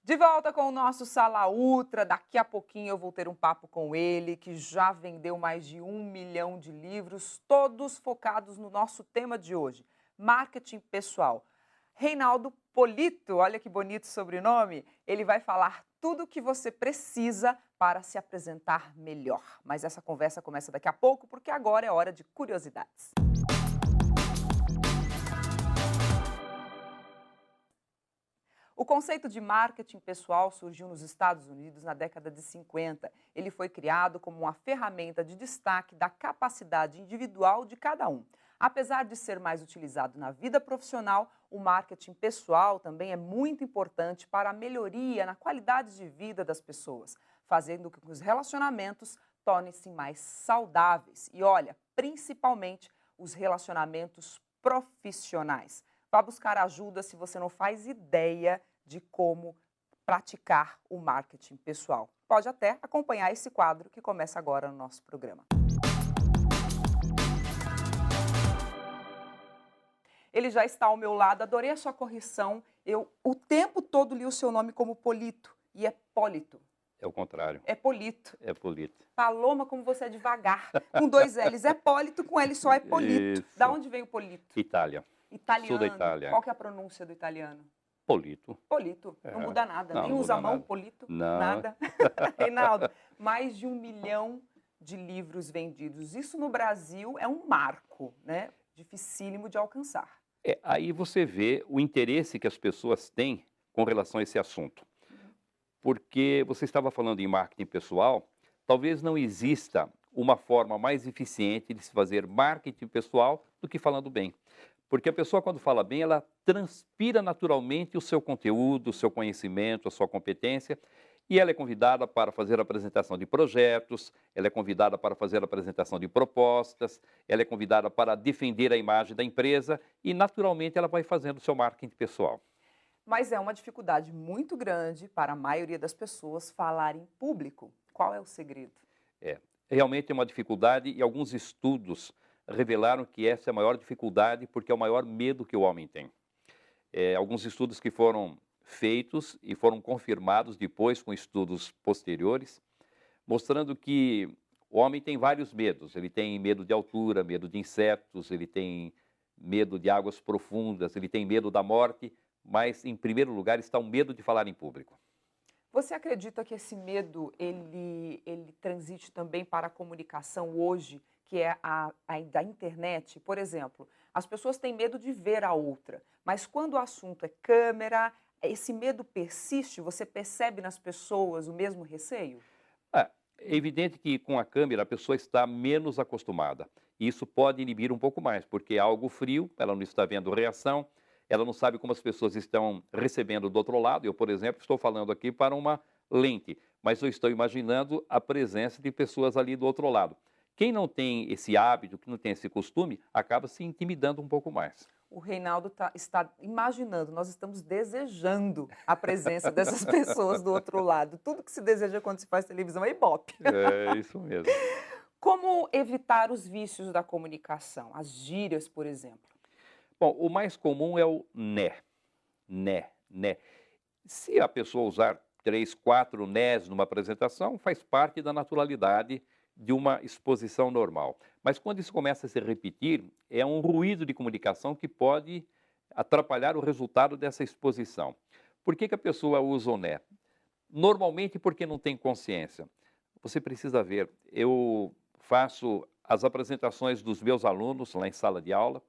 De volta com o nosso Sala Ultra. Daqui a pouquinho eu vou ter um papo com ele, que já vendeu mais de 1 milhão de livros, todos focados no nosso tema de hoje, marketing pessoal. Reinaldo Polito, olha que bonito sobrenome, ele vai falar tudo o que você precisa para se apresentar melhor. Mas essa conversa começa daqui a pouco, porque agora é hora de curiosidades. O conceito de marketing pessoal surgiu nos Estados Unidos na década de 50. Ele foi criado como uma ferramenta de destaque da capacidade individual de cada um. Apesar de ser mais utilizado na vida profissional, o marketing pessoal também é muito importante para a melhoria na qualidade de vida das pessoas, fazendo com que os relacionamentos tornem-se mais saudáveis. E olha, principalmente os relacionamentos profissionais. Vá buscar ajuda se você não faz ideia de como praticar o marketing pessoal. Pode até acompanhar esse quadro que começa agora no nosso programa. Ele já está ao meu lado, adorei a sua correção. Eu o tempo todo li o seu nome como Polito e é Polito. É o contrário, É Polito. é Polito. Paloma, como você é devagar. Com 2 L's é Polito, com L só é Polito. Isso. Da onde veio o Polito? Itália, Italiano. sul da Itália. Qual que é a pronúncia do italiano? Polito. Polito. É. Não muda nada. Não, Nem não usa a muda mão, nada. Polito. Não. Nada. Reinaldo, mais de 1 milhão de livros vendidos. Isso no Brasil é um marco, né? Dificílimo de alcançar. Aí você vê o interesse que as pessoas têm com relação a esse assunto. Porque você estava falando em marketing pessoal, talvez não exista uma forma mais eficiente de se fazer marketing pessoal do que falando bem. Porque a pessoa, quando fala bem, ela transpira naturalmente o seu conteúdo, o seu conhecimento, a sua competência, e ela é convidada para fazer a apresentação de projetos, ela é convidada para fazer a apresentação de propostas, ela é convidada para defender a imagem da empresa e, naturalmente, ela vai fazendo o seu marketing pessoal. Mas é uma dificuldade muito grande para a maioria das pessoas falar em público. Qual é o segredo? Realmente é uma dificuldade e alguns estudos revelaram que essa é a maior dificuldade porque é o maior medo que o homem tem. Alguns estudos que foram feitos e foram confirmados depois com estudos posteriores, mostrando que o homem tem vários medos. Ele tem medo de altura, medo de insetos, ele tem medo de águas profundas, ele tem medo da morte, mas em primeiro lugar está o medo de falar em público. Você acredita que esse medo, ele transite também para a comunicação hoje, que é a da internet? Por exemplo, as pessoas têm medo de ver a outra, mas quando o assunto é câmera, esse medo persiste? Você percebe nas pessoas o mesmo receio? É evidente que com a câmera a pessoa está menos acostumada. E isso pode inibir um pouco mais, porque é algo frio, ela não está vendo reação, ela não sabe como as pessoas estão recebendo do outro lado. Eu, por exemplo, estou falando aqui para uma lente, mas eu estou imaginando a presença de pessoas ali do outro lado. Quem não tem esse hábito, que não tem esse costume, acaba se intimidando um pouco mais. O Reinaldo está imaginando, nós estamos desejando a presença dessas pessoas do outro lado. Tudo que se deseja quando se faz televisão é ibope. É isso mesmo. Como evitar os vícios da comunicação? As gírias, por exemplo. Bom, o mais comum é o né, né. Se a pessoa usar 3, 4 nés numa apresentação, faz parte da naturalidade de uma exposição normal. Mas quando isso começa a se repetir, é um ruído de comunicação que pode atrapalhar o resultado dessa exposição. Por que a pessoa usa o né? Normalmente porque não tem consciência. Você precisa ver, eu faço as apresentações dos meus alunos lá em sala de aula,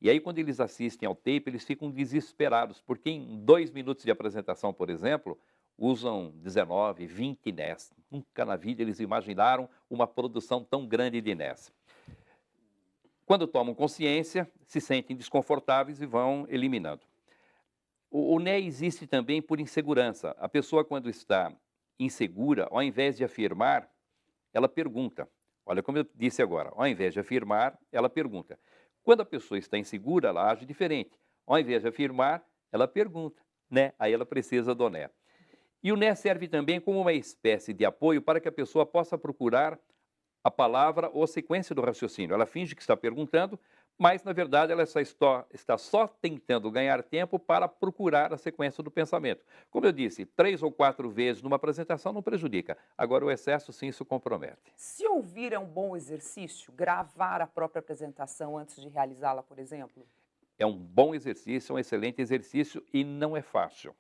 e aí quando eles assistem ao tape, eles ficam desesperados, porque em 2 minutos de apresentação, por exemplo, usam 19, 20 nés. Nunca na vida eles imaginaram uma produção tão grande de nés. Quando tomam consciência, se sentem desconfortáveis e vão eliminando. O né existe também por insegurança. A pessoa, quando está insegura, ao invés de afirmar, ela pergunta. Olha como eu disse agora, ao invés de afirmar, ela pergunta. Quando a pessoa está insegura, ela age diferente. Ao invés de afirmar, ela pergunta, né? Aí ela precisa do né. E o né serve também como uma espécie de apoio para que a pessoa possa procurar a palavra ou a sequência do raciocínio. Ela finge que está perguntando, Mas, na verdade, ela está só tentando ganhar tempo para procurar a sequência do pensamento. Como eu disse, 3 ou 4 vezes numa apresentação não prejudica. Agora, o excesso, sim, isso compromete. Se ouvir é um bom exercício, gravar a própria apresentação antes de realizá-la, por exemplo? É um bom exercício, é um excelente exercício e não é fácil.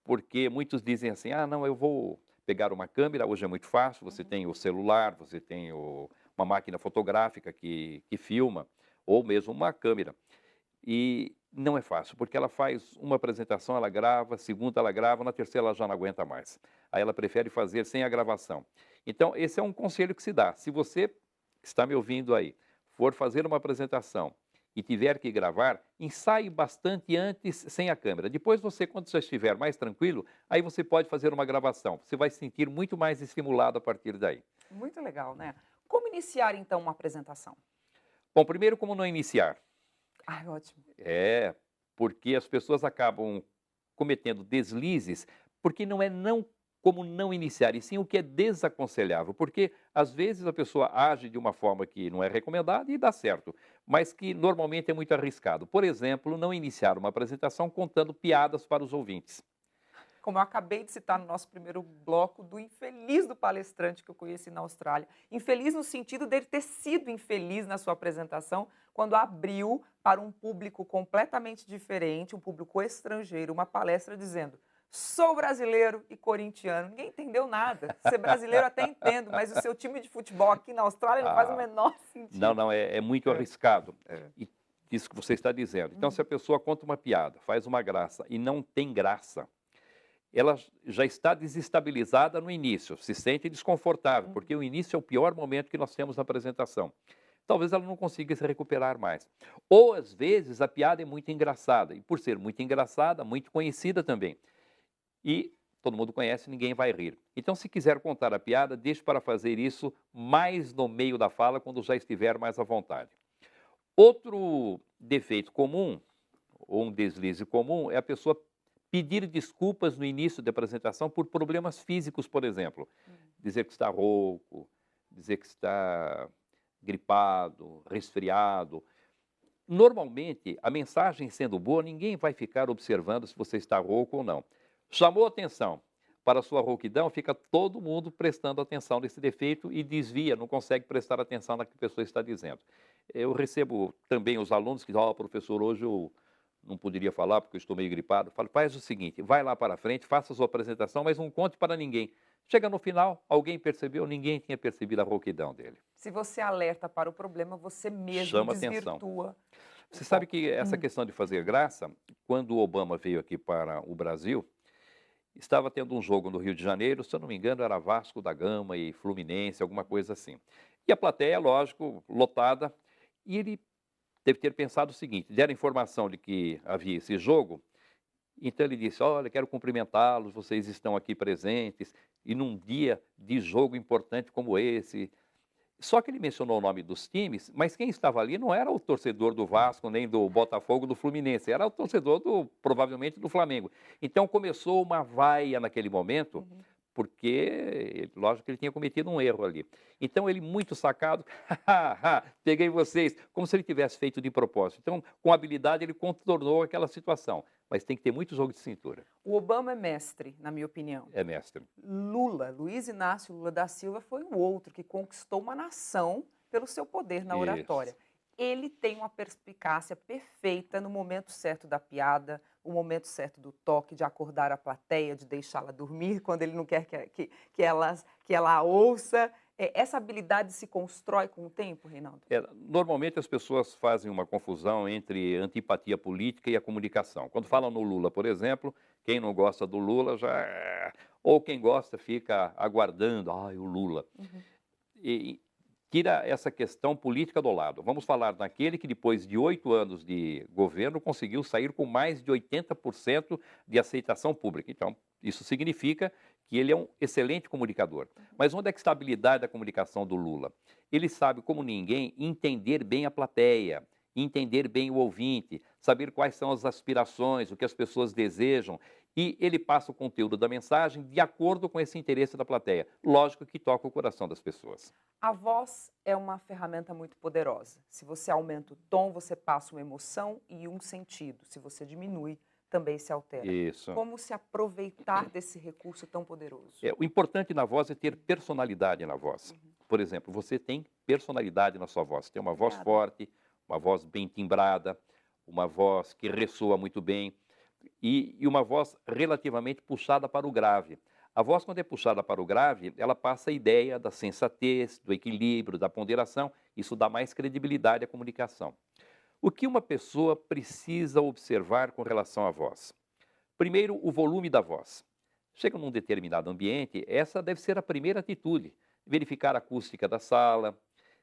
Porque muitos dizem assim, ah, não, eu vou pegar uma câmera, hoje é muito fácil, você tem o celular, você tem uma máquina fotográfica que filma, ou mesmo uma câmera. E não é fácil, porque ela faz uma apresentação, ela grava, segunda ela grava, na terceira ela já não aguenta mais. Aí ela prefere fazer sem a gravação. Então, esse é um conselho que se dá. Se você que está me ouvindo aí, for fazer uma apresentação e tiver que gravar, ensaie bastante antes sem a câmera. Depois você, quando já estiver mais tranquilo, aí você pode fazer uma gravação. Você vai se sentir muito mais estimulado a partir daí. Muito legal, né? Como iniciar, então, uma apresentação? Bom, primeiro, como não iniciar? Ai, ótimo. É, porque as pessoas acabam cometendo deslizes, porque não é não como não iniciar, e sim o que é desaconselhável, porque às vezes a pessoa age de uma forma que não é recomendada e dá certo, mas que normalmente é muito arriscado. Por exemplo, não iniciar uma apresentação contando piadas para os ouvintes. Como eu acabei de citar no nosso primeiro bloco, do infeliz do palestrante que eu conheci na Austrália. Infeliz no sentido dele ter sido infeliz na sua apresentação, quando abriu para um público completamente diferente, um público estrangeiro, uma palestra dizendo: sou brasileiro e corintiano. Ninguém entendeu nada. Ser brasileiro até entendo, mas o seu time de futebol aqui na Austrália não faz o Ah, menor não, sentido. não, é muito É, arriscado. é. E isso que você está dizendo. Então, se a pessoa conta uma piada, faz uma graça e não tem graça, ela já está desestabilizada no início, se sente desconfortável, porque o início é o pior momento que nós temos na apresentação. Talvez ela não consiga se recuperar mais. Ou, às vezes, a piada é muito engraçada, e por ser muito engraçada, muito conhecida também. E todo mundo conhece, ninguém vai rir. Então, se quiser contar a piada, deixe para fazer isso mais no meio da fala, quando já estiver mais à vontade. Outro defeito comum, ou um deslize comum, é a pessoa pedir desculpas no início da apresentação por problemas físicos, por exemplo. Dizer que está rouco, dizer que está gripado, resfriado. Normalmente, a mensagem sendo boa, ninguém vai ficar observando se você está rouco ou não. Chamou atenção para a sua rouquidão, fica todo mundo prestando atenção nesse defeito e desvia, não consegue prestar atenção na que a pessoa está dizendo. Eu recebo também os alunos que dizem, professor, hoje eu não poderia falar porque eu estou meio gripado. Eu falo, faz o seguinte, vai lá para frente, faça a sua apresentação, mas não conte para ninguém. Chega no final, alguém percebeu, ninguém tinha percebido a rouquidão dele. Se você alerta para o problema, você mesmo Chama atenção. desvirtua o Você sabe foco. que essa questão de fazer graça, quando o Obama veio aqui para o Brasil, estava tendo um jogo no Rio de Janeiro, se eu não me engano era Vasco da Gama e Fluminense, alguma coisa assim. E a plateia, lógico, lotada, e ele deve ter pensado o seguinte, deram informação de que havia esse jogo, então ele disse, olha, quero cumprimentá-los, vocês estão aqui presentes, e num dia de jogo importante como esse. Só que ele mencionou o nome dos times, mas quem estava ali não era o torcedor do Vasco, nem do Botafogo, do Fluminense, era o torcedor provavelmente do Flamengo. Então começou uma vaia naquele momento, porque, lógico que ele tinha cometido um erro ali. Então ele muito sacado, peguei vocês, como se ele tivesse feito de propósito. Então, com habilidade ele contornou aquela situação, mas tem que ter muito jogo de cintura. O Obama é mestre, na minha opinião. É mestre. Lula, Luiz Inácio Lula da Silva, foi o outro que conquistou uma nação pelo seu poder na oratória. Isso. Ele tem uma perspicácia perfeita no momento certo da piada, o momento certo do toque, de acordar a plateia, de deixá-la dormir quando ele não quer que ela a ouça. Essa habilidade se constrói com o tempo, Reinaldo? Normalmente as pessoas fazem uma confusão entre antipatia política e a comunicação. Quando falam no Lula, por exemplo, quem não gosta do Lula já... Ou quem gosta fica aguardando, o Lula. E tira essa questão política do lado. Vamos falar daquele que depois de 8 anos de governo conseguiu sair com mais de 80% de aceitação pública. Então, isso significa que ele é um excelente comunicador. Mas onde é que está a habilidade da comunicação do Lula? Ele sabe, como ninguém, entender bem a plateia, entender bem o ouvinte, saber quais são as aspirações, o que as pessoas desejam, e ele passa o conteúdo da mensagem de acordo com esse interesse da plateia. Lógico que toca o coração das pessoas. A voz é uma ferramenta muito poderosa. Se você aumenta o tom, você passa uma emoção e um sentido. Se você diminui, também se altera. Isso. Como se aproveitar desse recurso tão poderoso? O importante na voz é ter personalidade na voz. Por exemplo, você tem personalidade na sua voz. Tem uma voz Obrigada. forte, uma voz bem timbrada, uma voz que ressoa muito bem e uma voz relativamente puxada para o grave. A voz, quando é puxada para o grave, ela passa a ideia da sensatez, do equilíbrio, da ponderação. Isso dá mais credibilidade à comunicação. O que uma pessoa precisa observar com relação à voz? Primeiro, o volume da voz. Chega num determinado ambiente, essa deve ser a primeira atitude. Verificar a acústica da sala,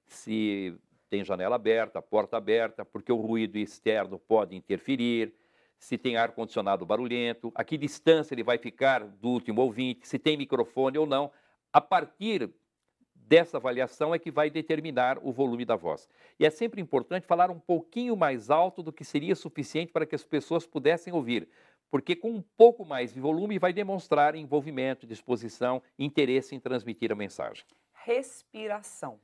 se tem janela aberta, porta aberta, porque o ruído externo pode interferir, se tem ar-condicionado barulhento, a que distância ele vai ficar do último ouvinte, se tem microfone ou não. A partir dessa avaliação é que vai determinar o volume da voz. E é sempre importante falar um pouquinho mais alto do que seria suficiente para que as pessoas pudessem ouvir, porque com um pouco mais de volume vai demonstrar envolvimento, disposição, interesse em transmitir a mensagem. Respiração.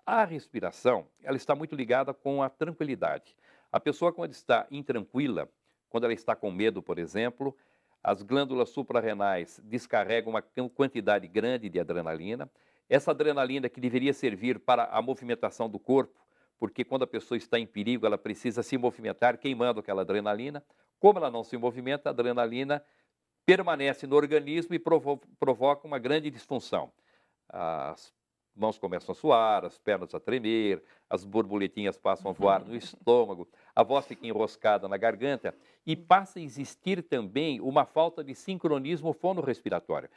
A respiração, ela está muito ligada com a tranquilidade. A pessoa, quando está intranquila, quando ela está com medo, por exemplo, as glândulas suprarrenais descarregam uma quantidade grande de adrenalina. Essa adrenalina que deveria servir para a movimentação do corpo, porque quando a pessoa está em perigo, ela precisa se movimentar, queimando aquela adrenalina. Como ela não se movimenta, a adrenalina permanece no organismo e provoca uma grande disfunção. As mãos começam a suar, as pernas a tremer, as borboletinhas passam a voar no estômago, a voz fica enroscada na garganta e passa a existir também uma falta de sincronismo fonorrespiratório.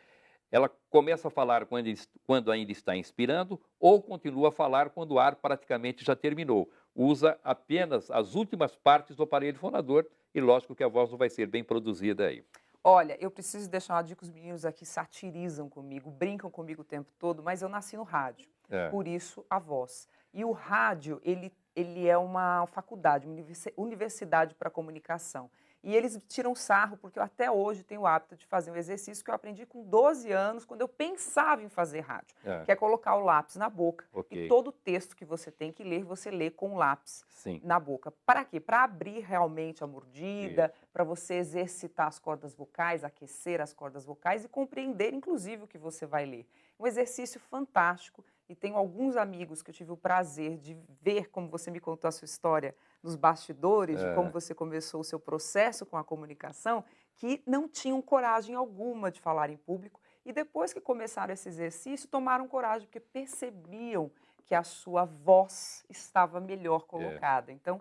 Ela começa a falar quando ainda está inspirando ou continua a falar quando o ar praticamente já terminou. Usa apenas as últimas partes do aparelho fonador e lógico que a voz não vai ser bem produzida aí. Olha, eu preciso deixar uma dica, os meninos aqui satirizam comigo, brincam comigo o tempo todo, mas eu nasci no rádio, por isso a voz. E o rádio, ele é uma faculdade, uma universidade para comunicação. E eles tiram sarro, porque eu até hoje tenho o hábito de fazer um exercício que eu aprendi com 12 anos, quando eu pensava em fazer rádio, que é colocar o lápis na boca. E todo texto que você tem que ler, você lê com o lápis na boca. Para quê? Para abrir realmente a mordida, para você exercitar as cordas vocais, aquecer as cordas vocais e compreender, inclusive, o que você vai ler. Um exercício fantástico. E tenho alguns amigos que eu tive o prazer de ver como você me contou a sua história nos bastidores, de como você começou o seu processo com a comunicação, que não tinham coragem alguma de falar em público e depois que começaram esse exercício, tomaram coragem, porque percebiam que a sua voz estava melhor colocada. Então,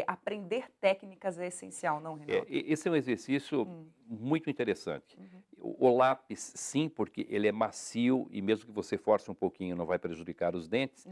aprender técnicas é essencial, não, Reinaldo? Esse é um exercício muito interessante. O lápis, sim, porque ele é macio e mesmo que você force um pouquinho não vai prejudicar os dentes.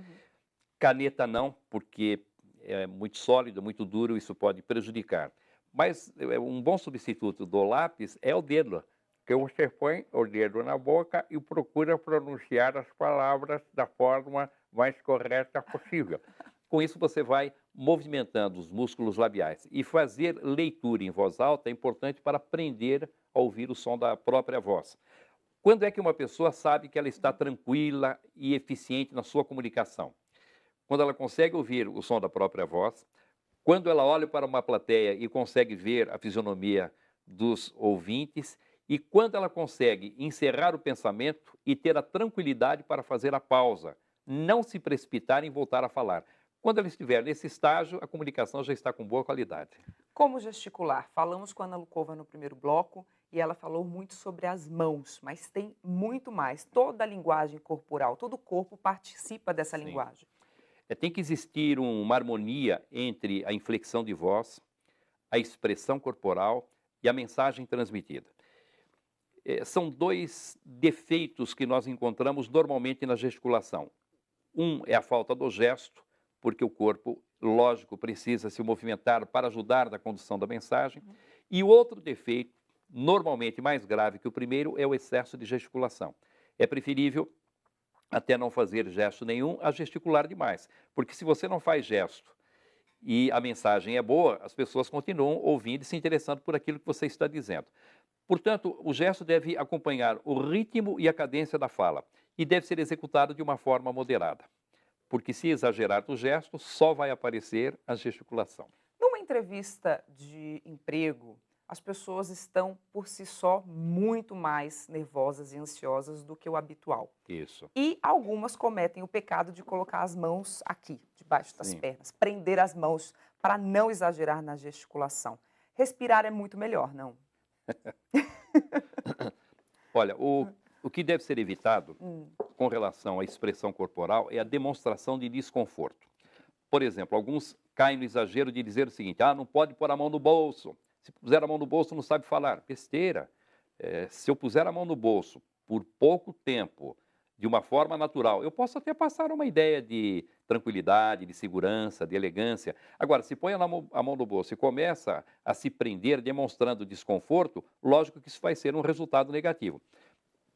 Caneta não, porque é muito sólido, muito duro, isso pode prejudicar. Mas um bom substituto do lápis é o dedo, que você põe o dedo na boca e procura pronunciar as palavras da forma mais correta possível. Com isso você vai movimentando os músculos labiais. E fazer leitura em voz alta é importante para aprender a ouvir o som da própria voz. Quando é que uma pessoa sabe que ela está tranquila e eficiente na sua comunicação? Quando ela consegue ouvir o som da própria voz, quando ela olha para uma plateia e consegue ver a fisionomia dos ouvintes e quando ela consegue encerrar o pensamento e ter a tranquilidade para fazer a pausa, não se precipitar em voltar a falar. Quando ela estiver nesse estágio, a comunicação já está com boa qualidade. Como gesticular? Falamos com a Ana Lukova no primeiro bloco e ela falou muito sobre as mãos, mas tem muito mais. Toda a linguagem corporal, todo o corpo participa dessa linguagem. Tem que existir uma harmonia entre a inflexão de voz, a expressão corporal e a mensagem transmitida. São dois defeitos que nós encontramos normalmente na gesticulação. Um é a falta do gesto, porque o corpo, lógico, precisa se movimentar para ajudar na condução da mensagem. E o outro defeito, normalmente mais grave que o primeiro, é o excesso de gesticulação. É preferível até não fazer gesto nenhum, a gesticular demais. Porque se você não faz gesto e a mensagem é boa, as pessoas continuam ouvindo e se interessando por aquilo que você está dizendo. Portanto, o gesto deve acompanhar o ritmo e a cadência da fala e deve ser executado de uma forma moderada, porque se exagerar no gesto, só vai aparecer a gesticulação. Numa entrevista de emprego, as pessoas estão, por si só, muito mais nervosas e ansiosas do que o habitual. Isso. E algumas cometem o pecado de colocar as mãos aqui, debaixo das Sim. pernas, prender as mãos para não exagerar na gesticulação. Respirar é muito melhor, não? Olha, o que deve ser evitado Hum, com relação à expressão corporal é a demonstração de desconforto. Por exemplo, alguns caem no exagero de dizer o seguinte: não pode pôr a mão no bolso. Se puser a mão no bolso, não sabe falar. Besteira. Se eu puser a mão no bolso por pouco tempo, de uma forma natural, eu posso até passar uma ideia de tranquilidade, de segurança, de elegância. Agora, se põe a mão no bolso e começa a se prender, demonstrando desconforto, lógico que isso vai ser um resultado negativo.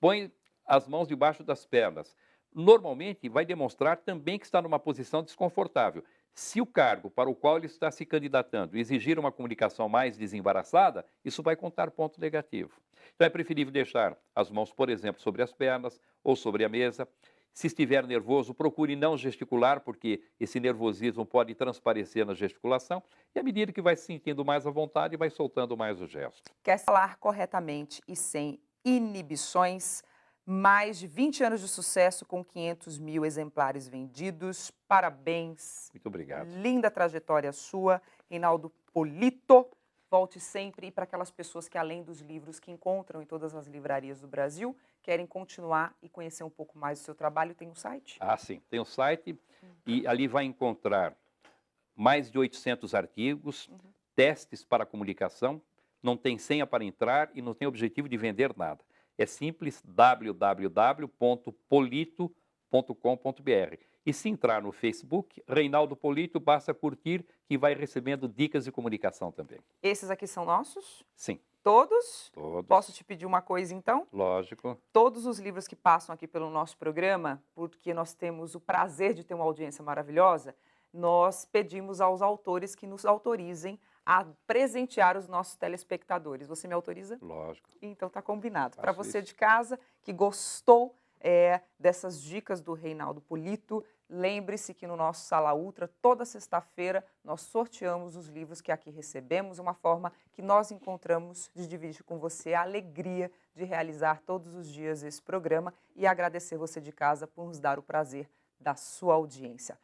Põe as mãos debaixo das pernas. Normalmente vai demonstrar também que está numa posição desconfortável. Se o cargo para o qual ele está se candidatando exigir uma comunicação mais desembaraçada, isso vai contar ponto negativo. Então é preferível deixar as mãos, por exemplo, sobre as pernas ou sobre a mesa. Se estiver nervoso, procure não gesticular, porque esse nervosismo pode transparecer na gesticulação. E à medida que vai se sentindo mais à vontade, vai soltando mais o gesto. Quer falar corretamente e sem inibições? Mais de 20 anos de sucesso com 500 mil exemplares vendidos. Parabéns. Muito obrigado. Linda trajetória sua, Reinaldo Polito. Volte sempre, e para aquelas pessoas que, além dos livros que encontram em todas as livrarias do Brasil, querem continuar e conhecer um pouco mais do seu trabalho, tem um site? Sim, tem um site e ali vai encontrar mais de 800 artigos, testes para comunicação, não tem senha para entrar e não tem objetivo de vender nada. É simples, www.polito.com.br. E se entrar no Facebook, Reinaldo Polito, basta curtir que vai recebendo dicas de comunicação também. Esses aqui são nossos? Sim, Todos? todos. Posso te pedir uma coisa, então? Lógico. Todos os livros que passam aqui pelo nosso programa, porque nós temos o prazer de ter uma audiência maravilhosa, nós pedimos aos autores que nos autorizem a presentear os nossos telespectadores. Você me autoriza? Lógico. Então tá combinado. Para Faço você isso. de casa que gostou dessas dicas do Reinaldo Polito, lembre-se que no nosso Sala Ultra, toda sexta-feira, nós sorteamos os livros que aqui recebemos, uma forma que nós encontramos de dividir com você a alegria de realizar todos os dias esse programa e agradecer você de casa por nos dar o prazer da sua audiência.